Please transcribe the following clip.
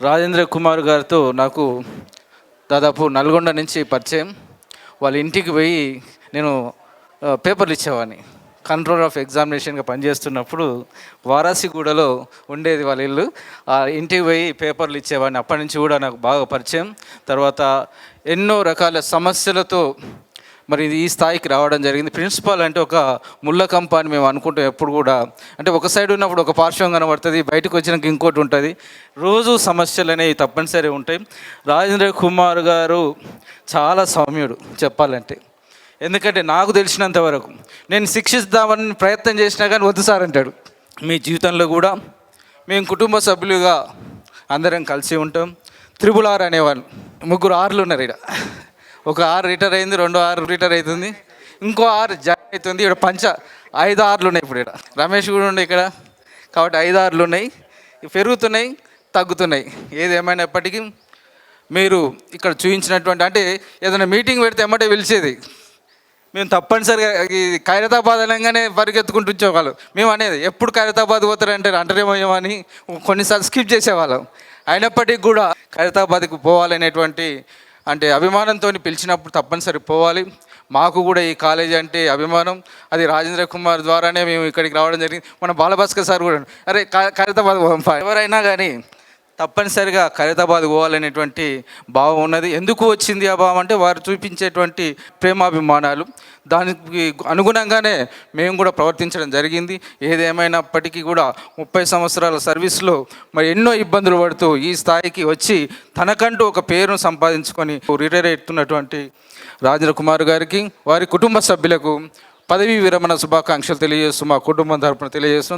రాజేంద్ర కుమార్ గారితో నాకు దాదాపు నల్గొండ నుంచి పరిచయం. వాళ్ళ ఇంటికి పోయి నేను పేపర్లు ఇచ్చేవాడిని. కంట్రోల్ ఆఫ్ ఎగ్జామినేషన్గా పనిచేస్తున్నప్పుడు వారాసిగూడలో ఉండేది వాళ్ళ ఇల్లు. ఆ ఇంటికి పోయి పేపర్లు ఇచ్చేవాడిని. అప్పటి నుంచి కూడా నాకు బాగా పరిచయం. తర్వాత ఎన్నో రకాల సమస్యలతో మరి ఈ స్థాయికి రావడం జరిగింది. ప్రిన్సిపాల్ అంటే ఒక ముళ్ళ కంప అని మేము అనుకుంటాం ఎప్పుడు కూడా. అంటే ఒక సైడ్ ఉన్నప్పుడు ఒక పార్శ్వం కనబడుతుంది, బయటకు వచ్చినాక ఇంకోటి ఉంటుంది. రోజు సమస్యలు అనేవి తప్పనిసరి ఉంటాయి. రాజేంద్ర కుమార్ గారు చాలా సౌమ్యుడు చెప్పాలంటే. ఎందుకంటే నాకు తెలిసినంత వరకు నేను శిక్షిద్దామని ప్రయత్నం చేసినా కానీ వద్దు సార్ అంటాడు. మీ జీవితంలో కూడా మేము కుటుంబ సభ్యులుగా అందరం కలిసి ఉంటాం. త్రిబుల్ ఆర్ అనేవాళ్ళు, 3 ఆర్లు ఉన్నారు ఇక్కడ. ఒక 6 రిటైర్ అయింది, 2 6 రిటైర్ అవుతుంది, ఇంకో 6 జాయిన్ అవుతుంది. ఇక్కడ 5 ఆర్లు ఉన్నాయి. ఇప్పుడు ఇక్కడ రమేష్ కూడా ఉండే ఇక్కడ. కాబట్టి 5 ఆర్లు ఉన్నాయి, పెరుగుతున్నాయి, తగ్గుతున్నాయి. ఏది ఏమైనప్పటికీ మీరు ఇక్కడ చూపించినటువంటి అంటే ఏదైనా మీటింగ్ పెడితే ఎమ్మటే పిలిచేది. మేము తప్పనిసరిగా ఖైరతాబాద్ అనగానే పరిగెత్తుకుంటూ వచ్చేవాళ్ళం. మేము అనేది ఎప్పుడు ఖైరతాబాద్ పోతారంటే అంటారేమో అని కొన్నిసార్లు స్కిప్ చేసేవాళ్ళం. అయినప్పటికీ కూడా ఖైరతాబాద్కి పోవాలనేటువంటి అంటే అభిమానంతో పిలిచినప్పుడు తప్పనిసరి పోవాలి. మాకు కూడా ఈ కాలేజీ అంటే అభిమానం. అది రాజేంద్ర కుమార్ ద్వారానే మేము ఇక్కడికి రావడం జరిగింది. మన బాలభాస్కర్ సార్ కూడా అరే ఖైరతాబాద్ ఎవరైనా కానీ తప్పనిసరిగా ఖైరతాబాద్ పోవాలనేటువంటి భావం ఉన్నది. ఎందుకు వచ్చింది ఆ భావం అంటే వారు చూపించేటువంటి ప్రేమాభిమానాలు, దానికి అనుగుణంగానే మేము కూడా ప్రవర్తించడం జరిగింది. ఏదేమైనప్పటికీ కూడా 30 సంవత్సరాల సర్వీస్లో మరి ఎన్నో ఇబ్బందులు పడుతూ ఈ స్థాయికి వచ్చి తనకంటూ ఒక పేరును సంపాదించుకొని రిటైర్ అవుతున్నటువంటి రాజేంద్ర కుమార్ గారికి, వారి కుటుంబ సభ్యులకు పదవీ విరమణ శుభాకాంక్షలు తెలియజేస్తూ మా కుటుంబం తరపున తెలియజేస్తూ